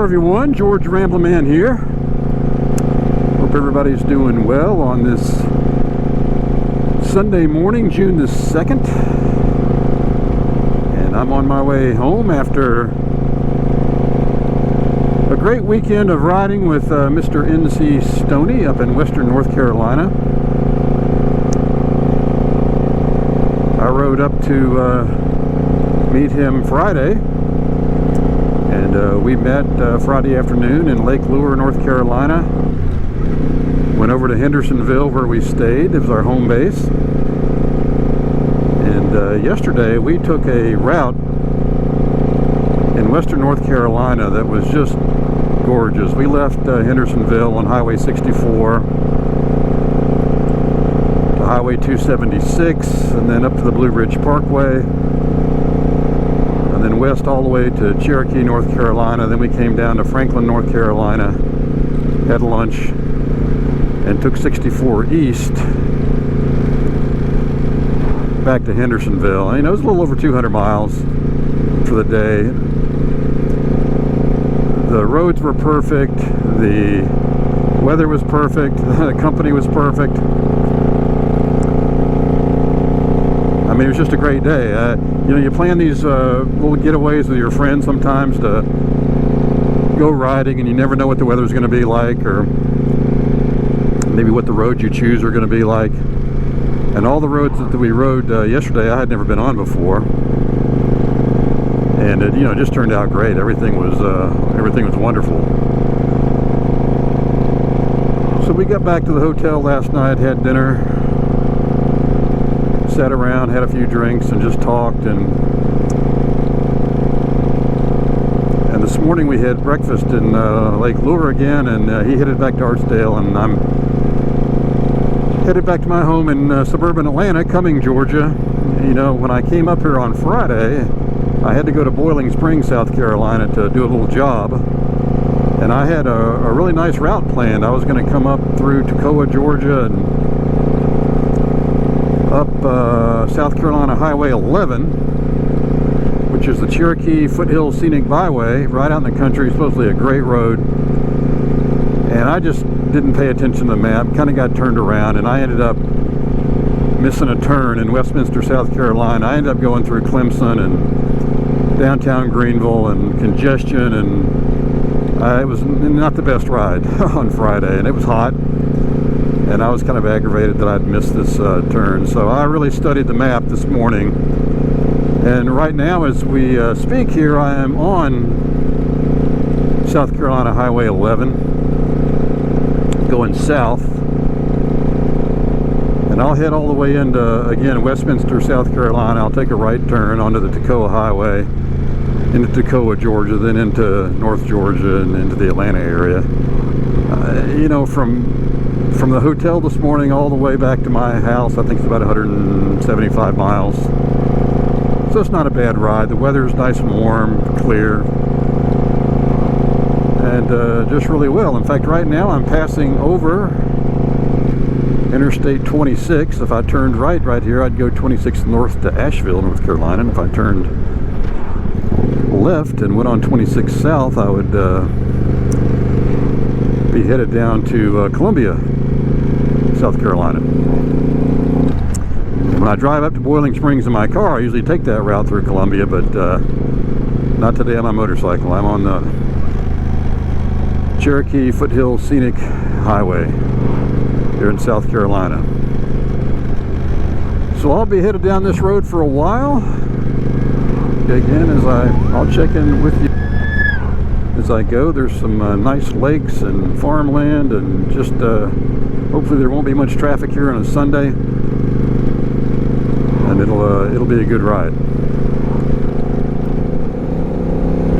Hello everyone, George Rambleman here. Hope everybody's doing well on this Sunday morning, June the 2nd. And I'm on my way home after a great weekend of riding with Mr. NC Stoney up in western North Carolina. I rode up to meet him Friday. And we met Friday afternoon in Lake Lure, North Carolina. Went over to Hendersonville where we stayed. It was our home base. And yesterday we took a route in western North Carolina that was just gorgeous. We left Hendersonville on Highway 64 to Highway 276 and then up to the Blue Ridge Parkway. Then west all the way to Cherokee, North Carolina. Then we came down to Franklin, North Carolina, had lunch, and took 64 east back to Hendersonville. You know, it was a little over 200 miles for the day. The roads were perfect, the weather was perfect, the company was perfect. I mean, it was just a great day. You know, you plan these little getaways with your friends sometimes to go riding, and you never know what the weather's going to be like, or maybe what the roads you choose are going to be like. And all the roads that we rode yesterday, I had never been on before, and it, you know, just turned out great. Everything was wonderful. So we got back to the hotel last night, had dinner, sat around, had a few drinks, and just talked. And this morning we had breakfast in Lake Lure again, and he headed back to Artsdale, and I'm headed back to my home in suburban Atlanta, Cumming, Georgia. You know, when I came up here on Friday, I had to go to Boiling Springs, South Carolina to do a little job, and I had a really nice route planned. I was going to come up through Toccoa, Georgia, and up South Carolina Highway 11, which is the Cherokee Foothills Scenic Byway, right out in the country, supposedly a great road. And I just didn't pay attention to the map, kind of got turned around, and I ended up missing a turn in Westminster, South Carolina. I ended up going through Clemson and downtown Greenville and congestion, and it was not the best ride on Friday, and it was hot. And I was kind of aggravated that I'd missed this turn. So I really studied the map this morning. And right now as we speak here, I am on South Carolina Highway 11, going south. And I'll head all the way into, again, Westminster, South Carolina. I'll take a right turn onto the Toccoa Highway, into Toccoa, Georgia, then into North Georgia and into the Atlanta area. You know, from the hotel this morning all the way back to my house, I think it's about 175 miles. So it's not a bad ride. The weather's nice and warm, clear, and just really well. In fact, right now I'm passing over Interstate 26. If I turned right here, I'd go 26 north to Asheville, North Carolina. And if I turned left and went on 26 south, I would be headed down to Columbia, South Carolina. When I drive up to Boiling Springs in my car, I usually take that route through Columbia, but not today on my motorcycle. I'm on the Cherokee Foothills Scenic Highway here in South Carolina. So I'll be headed down this road for a while. Again, I'll check in with you as I go. There's some nice lakes and farmland, and just hopefully there won't be much traffic here on a Sunday, and it'll be a good ride.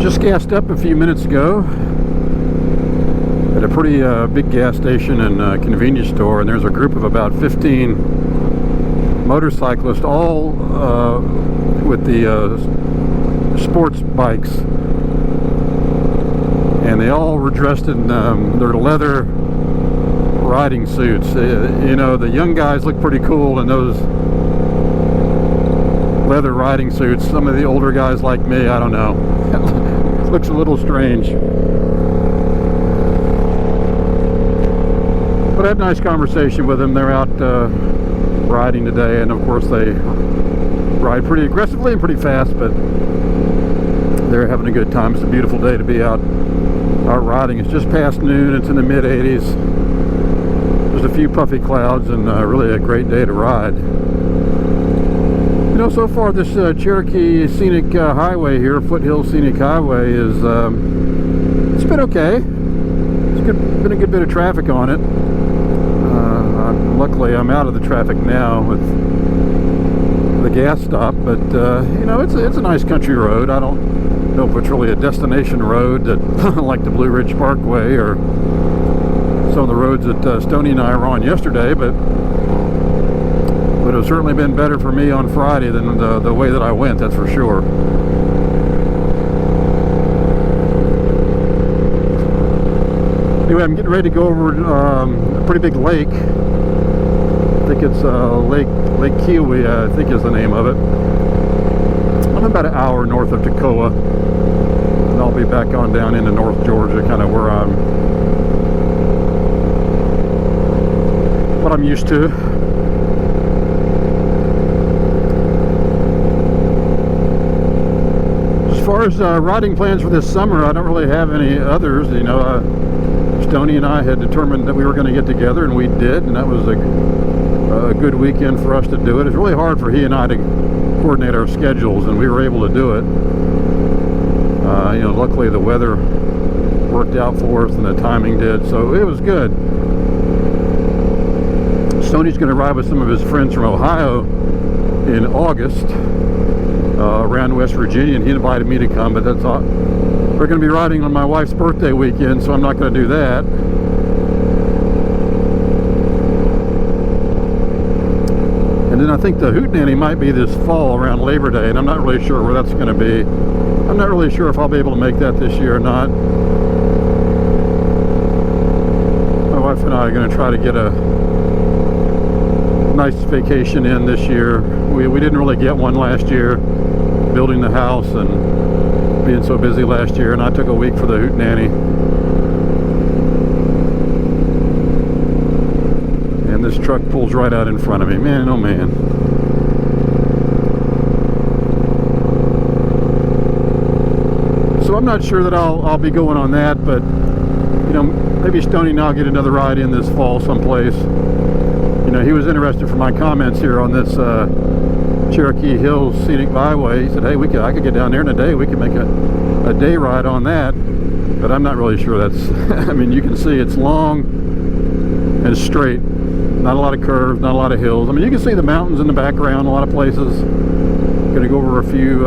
Just gassed up a few minutes ago at a pretty big gas station and convenience store, and there's a group of about 15 motorcyclists, all with the sports bikes, and they all were dressed in their leather riding suits. You know, the young guys look pretty cool in those leather riding suits. Some of the older guys like me, I don't know, looks a little strange. But I had a nice conversation with them. They're out riding today, and of course they ride pretty aggressively and pretty fast, but they're having a good time. It's a beautiful day to be out riding. It's just past noon. It's in the mid 80s. There's a few puffy clouds, and really a great day to ride. You know, so far this Cherokee Scenic Highway here, Foothills Scenic Highway, is it's been okay. Been a good bit of traffic on it. Luckily I'm out of the traffic now with the gas stop, but you know, it's a nice country road. I don't know if it's really a destination road that like the Blue Ridge Parkway or some of the roads that Stoney and I were on yesterday, but it would have certainly been better for me on Friday than the way that I went, that's for sure. Anyway, I'm getting ready to go over a pretty big lake. I think it's Lake Kiwi, I think is the name of it. I'm about an hour north of Toccoa, and I'll be back on down into North Georgia, kind of where what I'm used to. As far as riding plans for this summer, I don't really have any others. You know, Stoney and I had determined that we were going to get together, and we did, and that was a good weekend for us to do it. It's really hard for he and I to coordinate our schedules, and we were able to do it. You know, luckily the weather worked out for us, and the timing did, so it was good. Stoney's going to ride with some of his friends from Ohio in August around West Virginia, and he invited me to come, but that's all. We're going to be riding on my wife's birthday weekend, so I'm not going to do that. And then I think the Hootenanny might be this fall around Labor Day, and I'm not really sure where that's going to be. I'm not really sure if I'll be able to make that this year or not. My wife and I are going to try to get a nice vacation in this year. We didn't really get one last year, building the house and being so busy last year, and I took a week for the Hootenanny. And this truck pulls right out in front of me. Man, oh man. So I'm not sure that I'll be going on that, but you know, maybe Stoney and I'll get another ride in this fall someplace. You know, he was interested for my comments here on this Cherokee Hills Scenic Byway. He said, hey, I could get down there in a day. We could make a day ride on that. But I'm not really sure that's, I mean, you can see it's long and straight. Not a lot of curves, not a lot of hills. I mean, you can see the mountains in the background a lot of places. Going to go over a few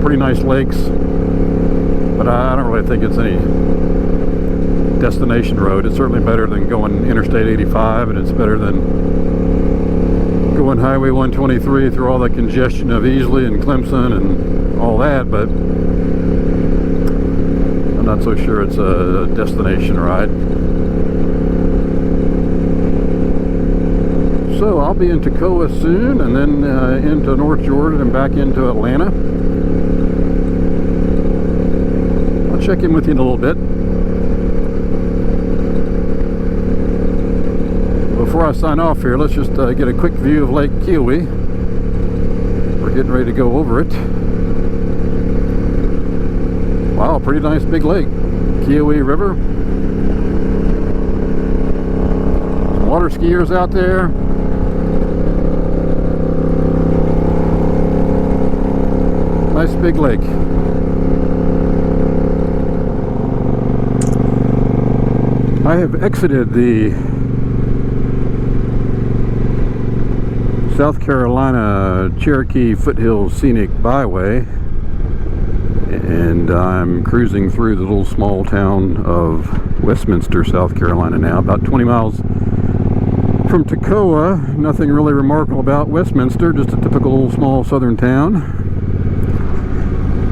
pretty nice lakes. But I don't really think it's any destination road. It's certainly better than going Interstate 85, and it's better than going Highway 123 through all the congestion of Easley and Clemson and all that, but I'm not so sure it's a destination ride. So I'll be in Toccoa soon, and then into North Georgia and back into Atlanta. I'll check in with you in a little bit. Before I sign off here, let's just get a quick view of Lake Kiwi. We're getting ready to go over it. Wow, pretty nice big lake. Kiwi River. Some water skiers out there. Nice big lake. I have exited the South Carolina Cherokee Foothills Scenic Byway, and I'm cruising through the little small town of Westminster, South Carolina now, about 20 miles from Toccoa. Nothing really remarkable about Westminster, just a typical little small southern town.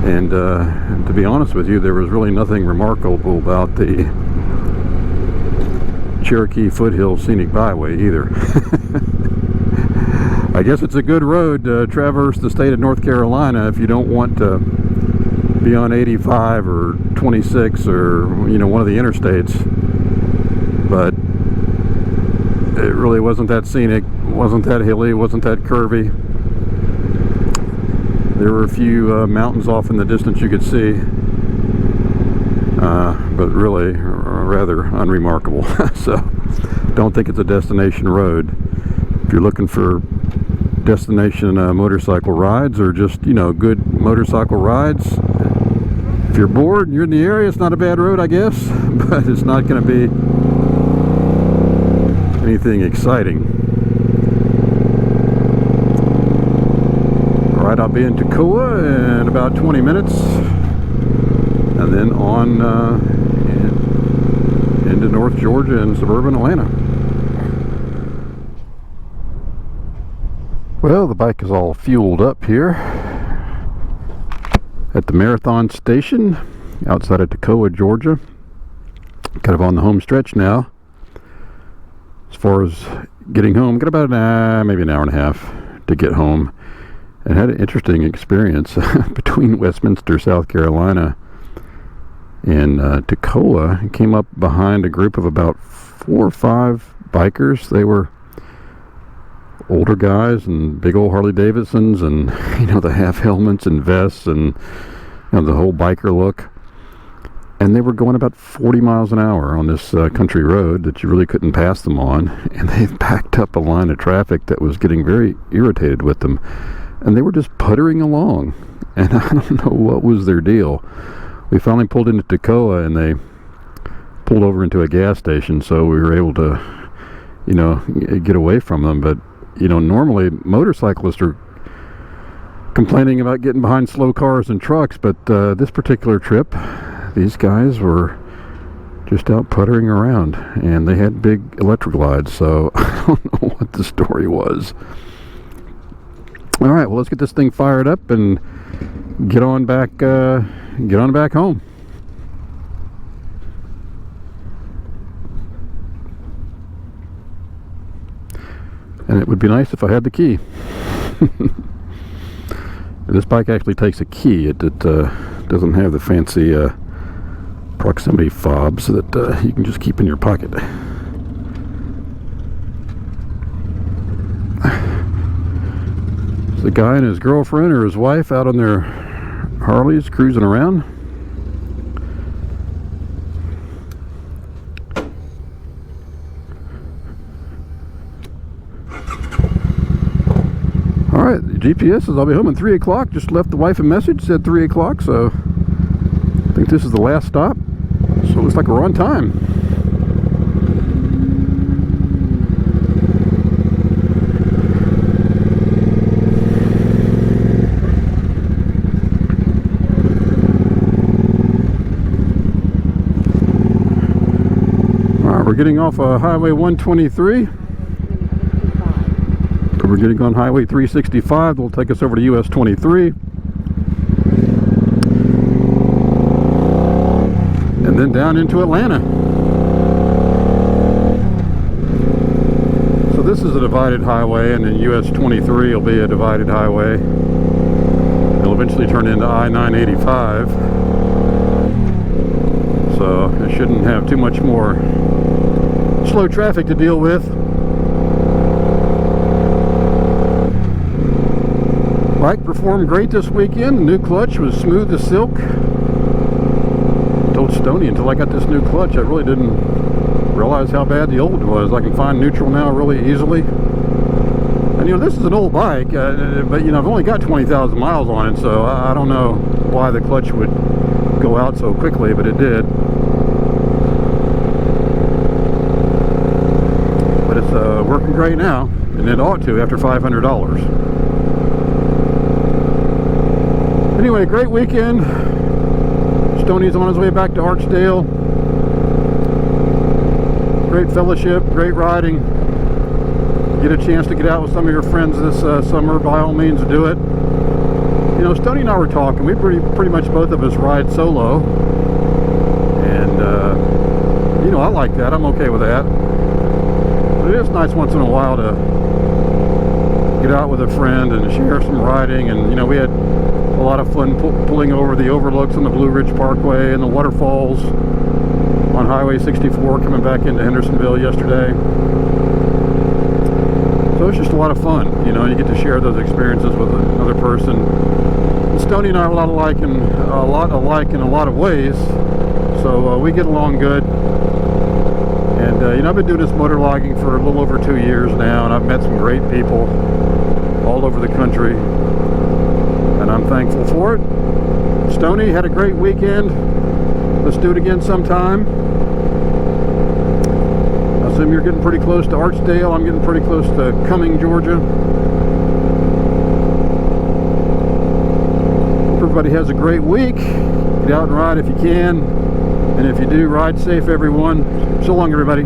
And to be honest with you, there was really nothing remarkable about the Cherokee Foothills Scenic Byway either. I guess it's a good road to traverse the state of North Carolina if you don't want to be on 85 or 26 or, you know, one of the interstates. But it really wasn't that scenic, wasn't that hilly, wasn't that curvy. There were a few mountains off in the distance you could see, but really rather unremarkable. So don't think it's a destination road. If you're looking for destination motorcycle rides, or just, you know, good motorcycle rides, if you're bored and you're in the area, it's not a bad road, I guess, but it's not going to be anything exciting. Alright, I'll be in Toccoa in about 20 minutes, and then on into North Georgia and suburban Atlanta. Well, the bike is all fueled up here at the Marathon Station outside of Toccoa, Georgia. Kind of on the home stretch now. As far as getting home, got about maybe an hour and a half to get home. And had an interesting experience between Westminster, South Carolina and Toccoa. I came up behind a group of about 4 or 5 bikers. They were older guys and big old Harley Davidsons, and, you know, the half helmets and vests, and, you know, the whole biker look. And they were going about 40 miles an hour on this country road that you really couldn't pass them on. And they backed up a line of traffic that was getting very irritated with them. And they were just puttering along, and I don't know what was their deal. We finally pulled into Toccoa, and they pulled over into a gas station, so we were able to, you know, get away from them. But, you know, normally motorcyclists are complaining about getting behind slow cars and trucks, but this particular trip, these guys were just out puttering around, and they had big electric glides, so I don't know what the story was. All right, well, let's get this thing fired up and get on back home. And it would be nice if I had the key. This bike actually takes a key. It doesn't have the fancy proximity fobs that you can just keep in your pocket. The guy and his girlfriend or his wife out on their Harleys cruising around. Alright, the GPS says I'll be home at 3 o'clock. Just left the wife a message, said 3 o'clock, so I think this is the last stop. So it looks like we're on time. We're getting off Highway 123. We're getting on Highway 365. That'll take us over to US 23. And then down into Atlanta. So this is a divided highway, and then US 23 will be a divided highway. It'll eventually turn into I-985. So it shouldn't have too much more slow traffic to deal with. Bike performed great this weekend. The new clutch was smooth as silk. Told Stoney, until I got this new clutch, I really didn't realize how bad the old was. I can find neutral now really easily. And, you know, this is an old bike, but, you know, I've only got 20,000 miles on it, so I don't know why the clutch would go out so quickly, but it did. It's working great now, and it ought to after $500. Anyway, great weekend. Stoney's on his way back to Archdale. Great fellowship, great riding. Get a chance to get out with some of your friends this summer, by all means do it. You know, Stoney and I were talking. We pretty much both of us ride solo, and you know, I like that. I'm okay with that. It is nice once in a while to get out with a friend and share some riding. And, you know, we had a lot of fun pulling over the overlooks on the Blue Ridge Parkway and the waterfalls on Highway 64 coming back into Hendersonville yesterday. So it's just a lot of fun. You know, you get to share those experiences with another person. And Stoney and I are a lot alike in a lot of ways. So we get along good. And you know, I've been doing this motor logging for a little over 2 years now, and I've met some great people all over the country, and I'm thankful for it. Stoney, had a great weekend. Let's do it again sometime. I assume you're getting pretty close to Archdale. I'm getting pretty close to Cumming, Georgia. Hope everybody has a great week. Get out and ride if you can. And if you do, ride safe, everyone. So long, everybody.